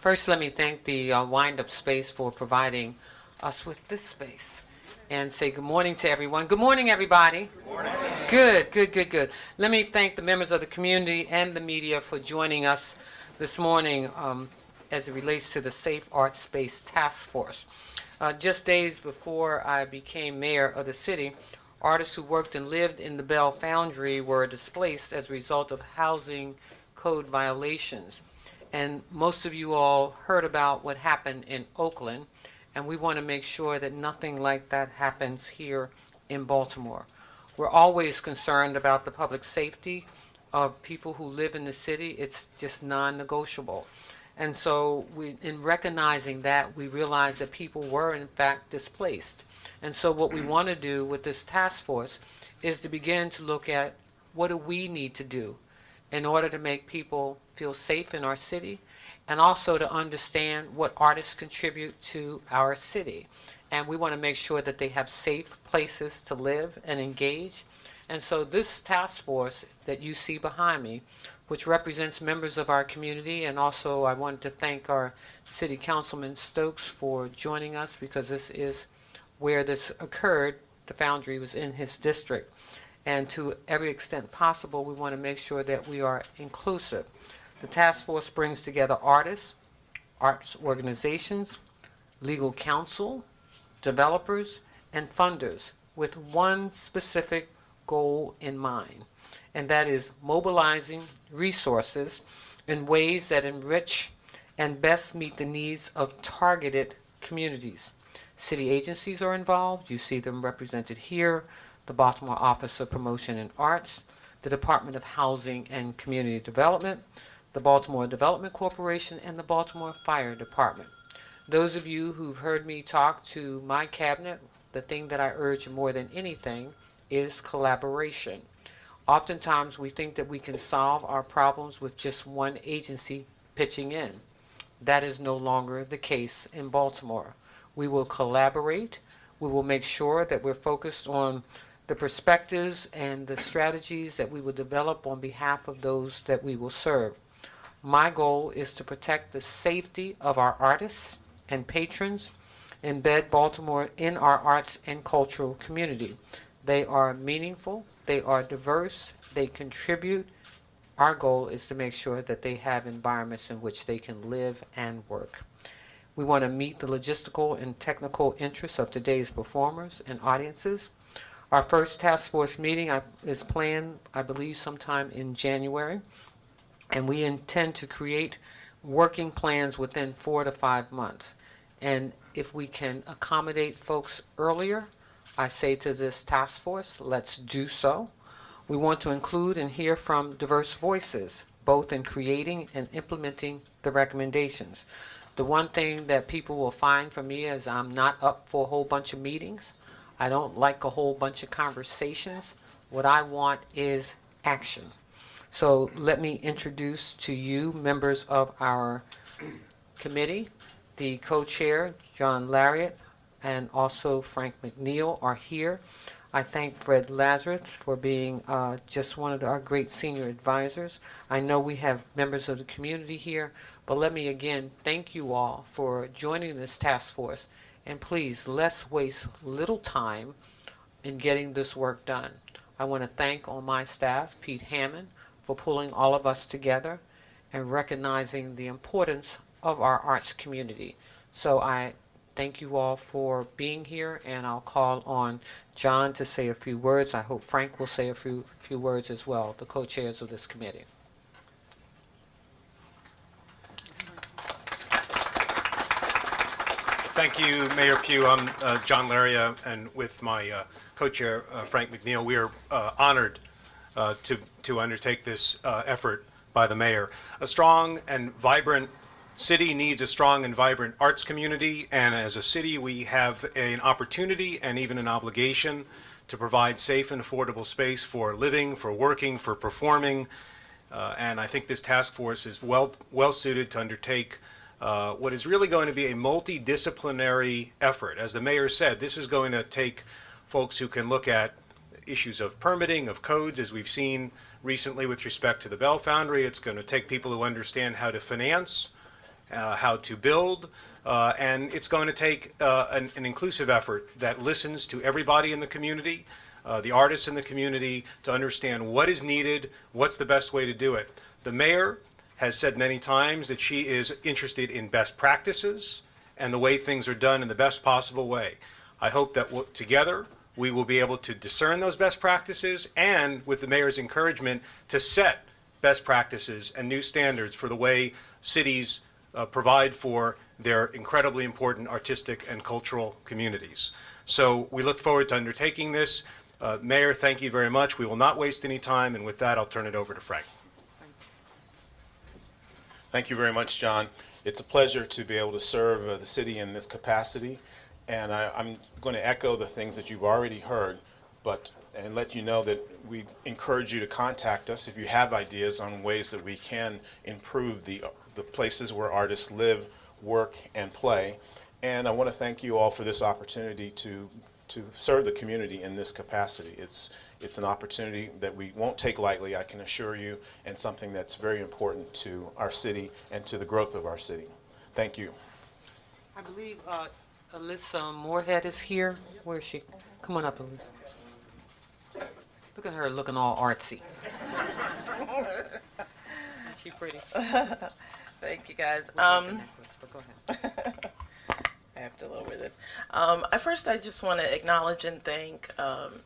First, let me thank the Windup Space for providing us with this space and say good morning to everyone. Good morning, everybody. Good morning. Good, good, good, good. Let me thank the members of the community and the media for joining us this morning as it relates to the Safe Art Space Task Force. Just days before I became mayor of the city, artists who worked and lived in the Bell Foundry were displaced as a result of housing code violations. And most of you all heard about what happened in Oakland, and we want to make sure that nothing like that happens here in Baltimore. We're always concerned about the public safety of people who live in the city. It's just non-negotiable. And so in recognizing that, we realize that people were in fact displaced. And so what we want to do with this task force is to begin to look at what do we need to do in order to make people feel safe in our city, and also to understand what artists contribute to our city. And we want to make sure that they have safe places to live and engage. And so this task force that you see behind me, which represents members of our community, and also I wanted to thank our City Councilman Stokes for joining us, because this is where this occurred. The Foundry was in his district. And to every extent possible, we want to make sure that we are inclusive. The task force brings together artists, arts organizations, legal counsel, developers, and funders with one specific goal in mind, and that is mobilizing resources in ways that enrich and best meet the needs of targeted communities. City agencies are involved. You see them represented here: the Baltimore Office of Promotion and Arts, the Department of Housing and Community Development, the Baltimore Development Corporation, and the Baltimore Fire Department. Those of you who've heard me talk to my cabinet, the thing that I urge more than anything is collaboration. Oftentimes we think that we can solve our problems with just one agency pitching in. That is no longer the case in Baltimore. We will collaborate. We will make sure that we're focused on the perspectives and the strategies that we will develop on behalf of those that we will serve. My goal is to protect the safety of our artists and patrons, embed Baltimore in our arts and cultural community. They are meaningful, they are diverse, they contribute. Our goal is to make sure that they have environments in which they can live and work. We want to meet the logistical and technical interests of today's performers and audiences. Our first task force meeting is planned, I believe, sometime in January, and we intend to create working plans within 4 to 5 months. And if we can accommodate folks earlier, I say to this task force, let's do so. We want to include and hear from diverse voices, both in creating and implementing the recommendations. The one thing that people will find from me is I'm not up for a whole bunch of meetings. I don't like a whole bunch of conversations. What I want is action. So let me introduce to you members of our committee. The co-chair, John Lariat, and also Frank McNeil are here. I thank Fred Lazarus for being just one of our great senior advisors. I know we have members of the community here, but let me again thank you all for joining this task force. And please, let's waste little time in getting this work done. I want to thank on my staff, Pete Hammond, for pulling all of us together and recognizing the importance of our arts community. So I thank you all for being here, and I'll call on John to say a few words. I hope Frank will say a few words as well, the co-chairs of this committee. Thank you, Mayor Pugh. I'm John Laria, and with my co-chair, Frank McNeil, we are honored to undertake this effort by the mayor. A strong and vibrant city needs a strong and vibrant arts community, and as a city we have an opportunity and even an obligation to provide safe and affordable space for living, for working, for performing, and I think this task force is well suited to undertake what is really going to be a multidisciplinary effort. As the mayor said, this is going to take folks who can look at issues of permitting, of codes, as we've seen recently with respect to the Bell Foundry. It's going to take people who understand how to finance how to build, and it's going to take an inclusive effort that listens to everybody in the community, the artists in the community, to understand what is needed, what's the best way to do it. The mayor has said many times that she is interested in best practices and the way things are done in the best possible way. I hope that together we will be able to discern those best practices and, with the mayor's encouragement, to set best practices and new standards for the way cities provide for their incredibly important artistic and cultural communities. So we look forward to undertaking this. Mayor, thank you very much. We will not waste any time, and with that, I'll turn it over to Frank. Thank you very much, John. It's a pleasure to be able to serve the city in this capacity, and I'm going to echo the things that you've already heard, and let you know that we encourage you to contact us if you have ideas on ways that we can improve the places where artists live, work, and play. And I want to thank you all for this opportunity to serve the community in this capacity. It's an opportunity that we won't take lightly, I can assure you, and something that's very important to our city and to the growth of our city. Thank you. I believe Alyssa Moorhead is here. Where is she? Come on up, Alyssa. Look at her looking all artsy. Is she pretty? Thank you, guys. Go ahead. I have to lower this. First, I just want to acknowledge and thank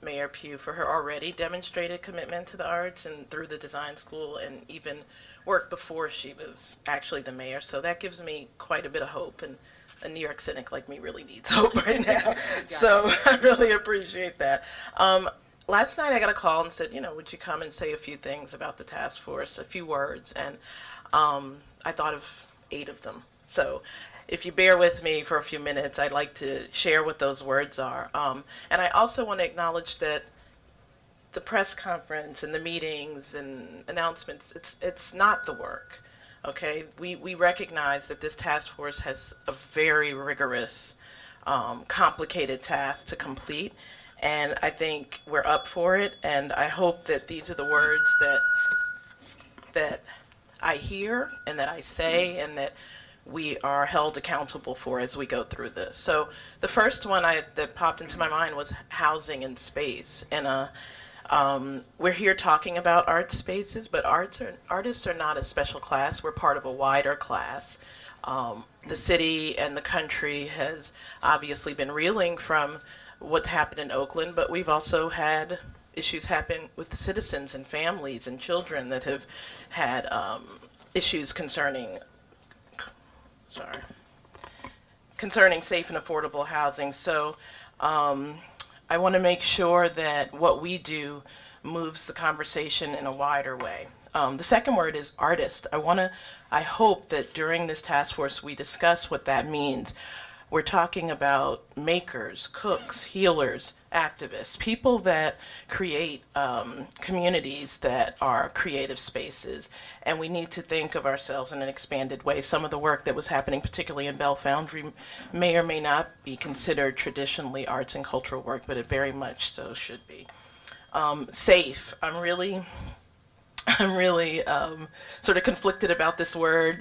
Mayor Pugh for her already demonstrated commitment to the arts and through the design school, and even work before she was actually the mayor. So that gives me quite a bit of hope, and a New York cynic like me really needs hope right now. So I really appreciate that. Last night I got a call and said, would you come and say a few things about the task force, a few words, and I thought of 8 of them. So if you bear with me for a few minutes, I'd like to share what those words are. And I also want to acknowledge that the press conference and the meetings and announcements, it's not the work, okay? We recognize that this task force has a very rigorous, complicated task to complete, and I think we're up for it, and I hope that these are the words that I hear and that I say and that we are held accountable for as we go through this. So the first one that popped into my mind was housing and space. And we're here talking about art spaces, but artists are not a special class. We're part of a wider class. The city and the country has obviously been reeling from what's happened in Oakland, but we've also had issues happen with the citizens and families and children that have had issues concerning safe and affordable housing. So I want to make sure that what we do moves the conversation in a wider way. The second word is artist. I hope that during this task force we discuss what that means. We're talking about makers, cooks, healers, activists, people that create communities that are creative spaces. And we need to think of ourselves in an expanded way. Some of the work that was happening, particularly in Bell Foundry, may or may not be considered traditionally arts and cultural work, but it very much so should be. Safe. I'm really sort of conflicted about this word,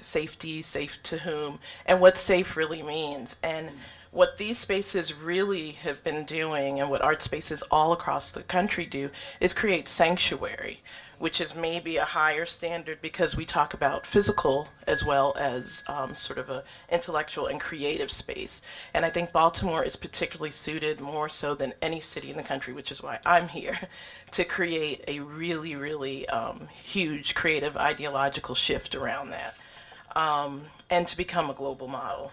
safety, safe to whom, and what safe really means. And what these spaces really have been doing, and what art spaces all across the country do, is create sanctuary, which is maybe a higher standard because we talk about physical as well as sort of a intellectual and creative space. And I think Baltimore is particularly suited, more so than any city in the country, which is why I'm here, to create a really, really huge creative ideological shift around that, and to become a global model.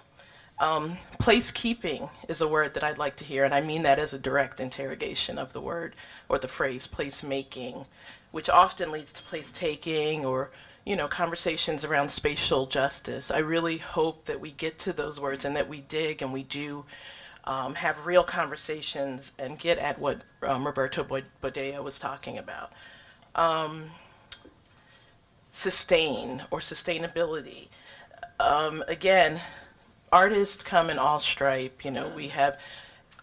Placekeeping is a word that I'd like to hear, and I mean that as a direct interrogation of the word or the phrase placemaking, which often leads to place taking or conversations around spatial justice. I really hope that we get to those words and that we dig and we do have real conversations and get at what Roberto Bodea was talking about. Sustain or sustainability. Again, artists come in all stripe. We have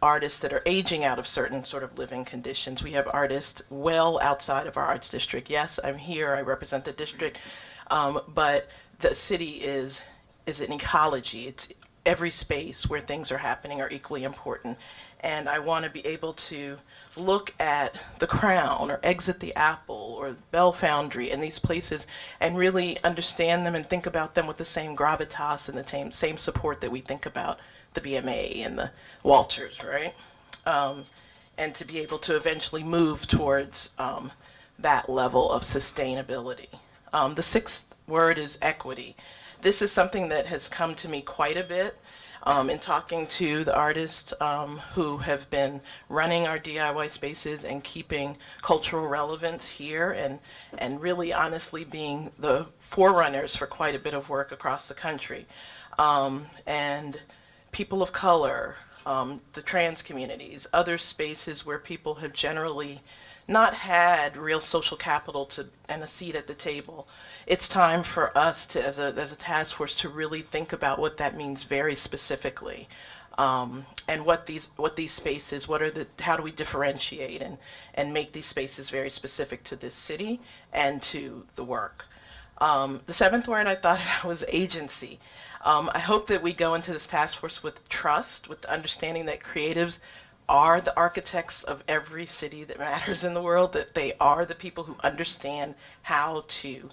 artists that are aging out of certain sort of living conditions. We have artists well outside of our arts district. Yes, I'm here, I represent the district, but the city is an ecology. It's every space where things are happening are equally important. And I want to be able to look at the Crown or Exit the Apple or Bell Foundry and these places and really understand them and think about them with the same gravitas and the same support that we think about the BMA and the Walters, right? And to be able to eventually move towards that level of sustainability. The sixth word is equity. This is something that has come to me quite a bit in talking to the artists who have been running our DIY spaces and keeping cultural relevance here and really honestly being the forerunners for quite a bit of work across the country. And people of color, the trans communities, other spaces where people have generally not had real social capital and a seat at the table. It's time for us to, as a task force, to really think about what that means very specifically, and what these spaces, how do we differentiate and make these spaces very specific to this city and to the work. The seventh word I thought was agency. I hope that we go into this task force with trust, with the understanding that creatives are the architects of every city that matters in the world, that they are the people who understand how to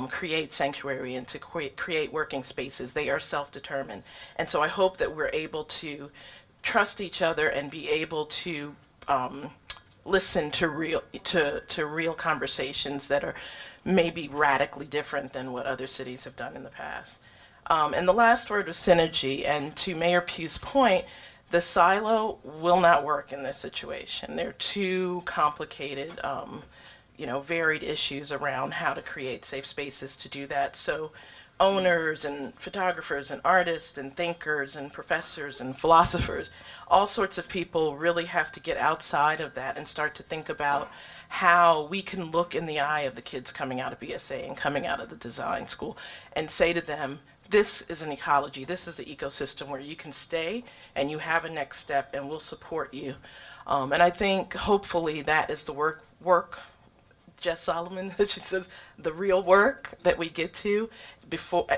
create sanctuary and to create working spaces. They are self-determined. And so I hope that we're able to trust each other and be able to listen to real conversations that are maybe radically different than what other cities have done in the past. And the last word was synergy. And to Mayor Pugh's point, the silo will not work in this situation. They're too complicated, varied issues around how to create safe spaces to do that. So owners and photographers and artists and thinkers and professors and philosophers, all sorts of people really have to get outside of that and start to think about how we can look in the eye of the kids coming out of BSA and coming out of the design school and say to them, this is an ecology, this is an ecosystem where you can stay and you have a next step and we'll support you. And I think hopefully that is the work Jess Solomon, she says, the real work that we get to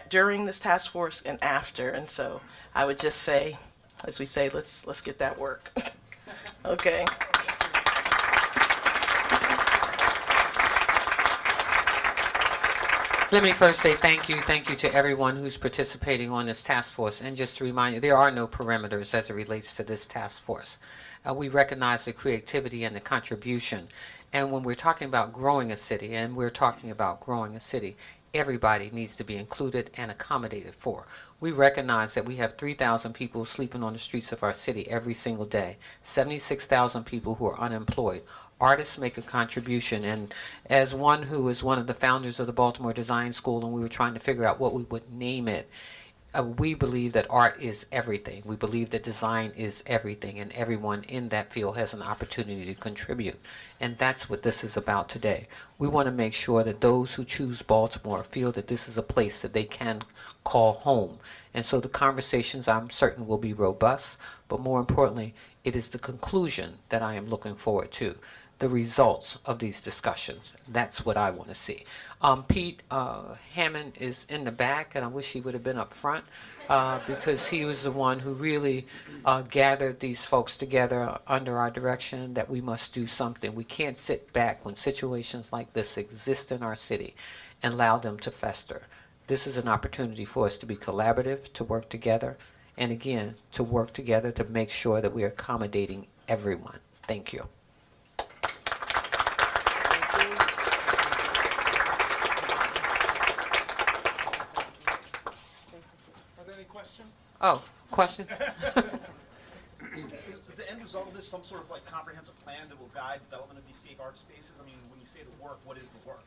during this task force and after. And so I would just say, as we say, let's get that work. Okay. Let me first say thank you to everyone who's participating on this task force. And just to remind you, there are no perimeters as it relates to this task force. We recognize the creativity and the contribution. And when we're talking about growing a city, everybody needs to be included and accommodated for. We recognize that we have 3,000 people sleeping on the streets of our city every single day, 76,000 people who are unemployed. Artists make a contribution, and as one who is one of the founders of the Baltimore Design School, and we were trying to figure out what we would name it, we believe that art is everything. We believe that design is everything, and everyone in that field has an opportunity to contribute. And that's what this is about today. We want to make sure that those who choose Baltimore feel that this is a place that they can call home. And so the conversations, I'm certain, will be robust, but more importantly, it is the conclusion that I am looking forward to. The results of these discussions. That's what I want to see. Pete Hammond is in the back, and I wish he would have been up front because he was the one who really gathered these folks together under our direction that we must do something. We can't sit back when situations like this exist in our city and allow them to fester. This is an opportunity for us to be collaborative, to work together, and again, to work together to make sure that we are accommodating everyone. Thank you. Oh, questions? Is the end result of this some sort of comprehensive plan that will guide development of these safe art spaces? I mean, when you say the work, what is the work?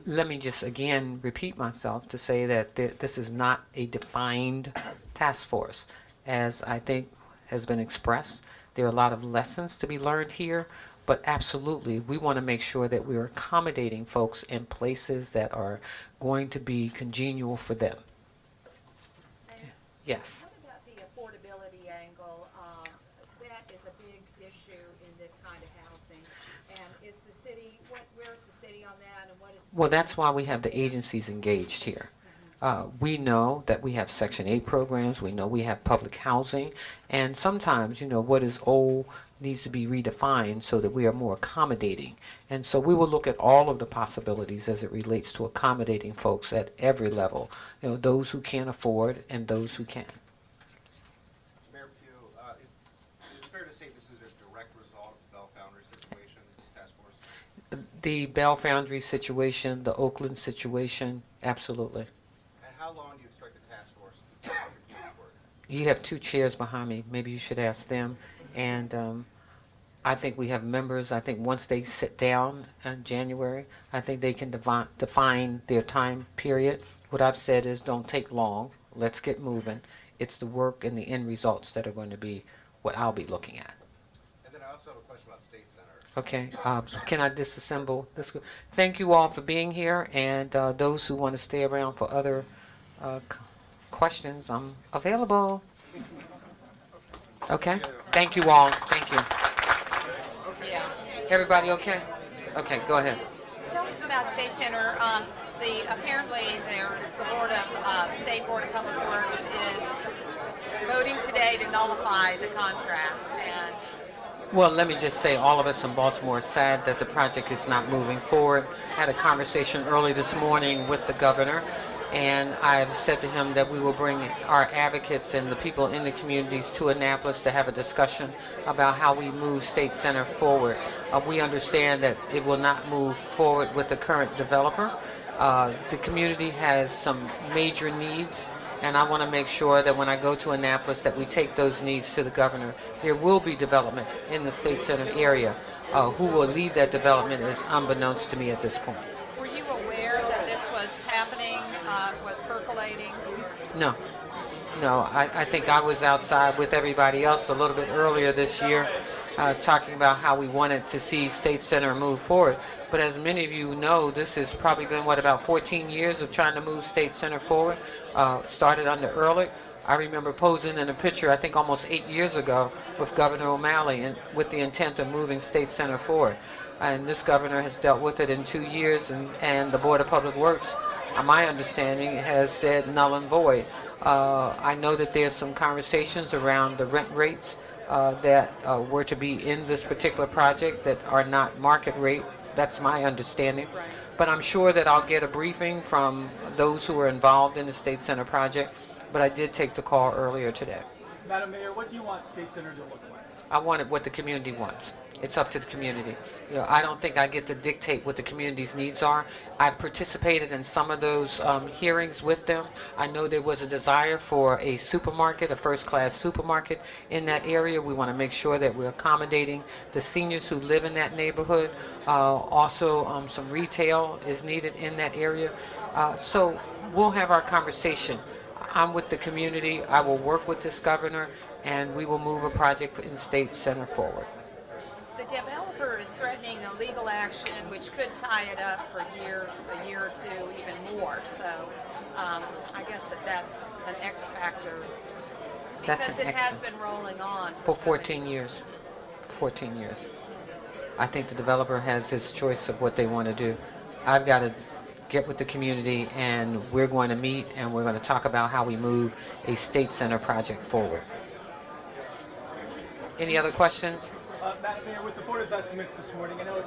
Let me just again repeat myself to say that this is not a defined task force. As I think has been expressed, there are a lot of lessons to be learned here, but absolutely we want to make sure that we're accommodating folks in places that are going to be congenial for them. Yes. What about the affordability angle? That is a big issue in this kind of housing. And is the city, where's the city on that, and what is? Well, that's why we have the agencies engaged here. We know that we have Section 8 programs, we know we have public housing, and sometimes, what is old needs to be redefined so that we are more accommodating. And so we will look at all of the possibilities as it relates to accommodating folks at every level, those who can't afford and those who can. Mayor Pugh, it's fair to say this is a direct result of the Bell Foundry situation, this task force? The Bell Foundry situation, the Oakland situation, absolutely. And how long do you expect the task force to complete its work? You have two chairs behind me. Maybe you should ask them. And I think we have members. I think once they sit down in January, I think they can define their time period. What I've said is don't take long. Let's get moving. It's the work and the end results that are going to be what I'll be looking at. And then I also have a question about State Center. Okay. Can I disassemble this group? Thank you all for being here, and those who want to stay around for other questions, I'm available. Okay. Thank you all. Thank you. Everybody okay? Okay, go ahead. Tell us about State Center. Apparently the State Board of Public Works is voting today to nullify the contract. And Well, let me just say all of us in Baltimore are sad that the project is not moving forward. Had a conversation early this morning with the governor, and I've said to him that we will bring our advocates and the people in the communities to Annapolis to have a discussion about how we move State Center forward. We understand that it will not move forward with the current developer. The community has some major needs, and I want to make sure that when I go to Annapolis that we take those needs to the governor. There will be development in the State Center area. Who will lead that development is unbeknownst to me at this point. were you aware that this was happening, was percolating? No. I think I was outside with everybody else a little bit earlier this year talking about how we wanted to see State Center move forward. But as many of you know, this has probably been, about 14 years of trying to move State Center forward. Started under Ehrlich. I remember posing in a picture, I think almost 8 years ago, with Governor O'Malley and with the intent of moving State Center forward. And this governor has dealt with it in 2 years, and the Board of Public Works, my understanding, has said null and void. I know that there's some conversations around the rent rates that were to be in this particular project that are not market rate. That's my understanding. Right. But I'm sure that I'll get a briefing from those who are involved in the State Center project. But I did take the call earlier today. Madam Mayor, what do you want State Center to look like? I want it what the community wants. It's up to the community. I don't think I get to dictate what the community's needs are. I participated in some of those hearings with them. I know there was a desire for a supermarket, a first-class supermarket in that area. We want to make sure that we're accommodating the seniors who live in that neighborhood. Also, some retail is needed in that area. So we'll have our conversation. I'm with the community. I will work with this governor, and we will move a project in State Center forward. The developer is threatening a legal action which could tie it up for years, a year or two, even more. So I guess that's an X factor That's because an it X has been rolling on for so many 14 years. 14 years. I think the developer has his choice of what they want to do. I've got to get with the community, and we're going to meet, and we're going to talk about how we move a State Center project forward. Any other questions? Madam Mayor, with the Board of Estimates this morning, I know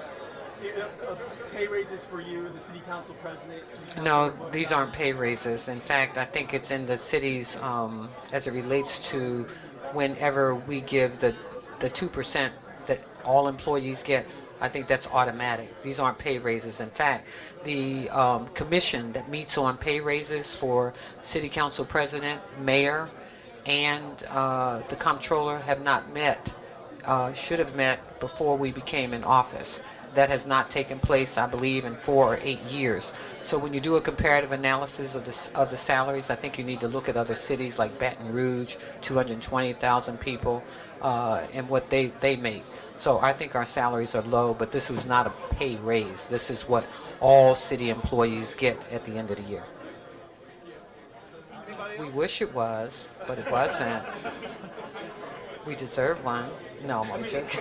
pay raises for you, the City Council President. City Council No, Republican. these aren't pay raises. In fact, I think it's in the cities as it relates to whenever we give the 2% that all employees get. I think that's automatic. These aren't pay raises. In fact, the commission that meets on pay raises for City Council President, Mayor, and the Comptroller have not met. Should have met before we became in office. That has not taken place, I believe, in 4 or 8 years. So when you do a comparative analysis of the salaries, I think you need to look at other cities like Baton Rouge, 220,000 people, and what they make. So I think our salaries are low, but this was not a pay raise. This is what all city employees get at the end of the year. We wish it was, but it wasn't. We deserve one. No, I'm only joking.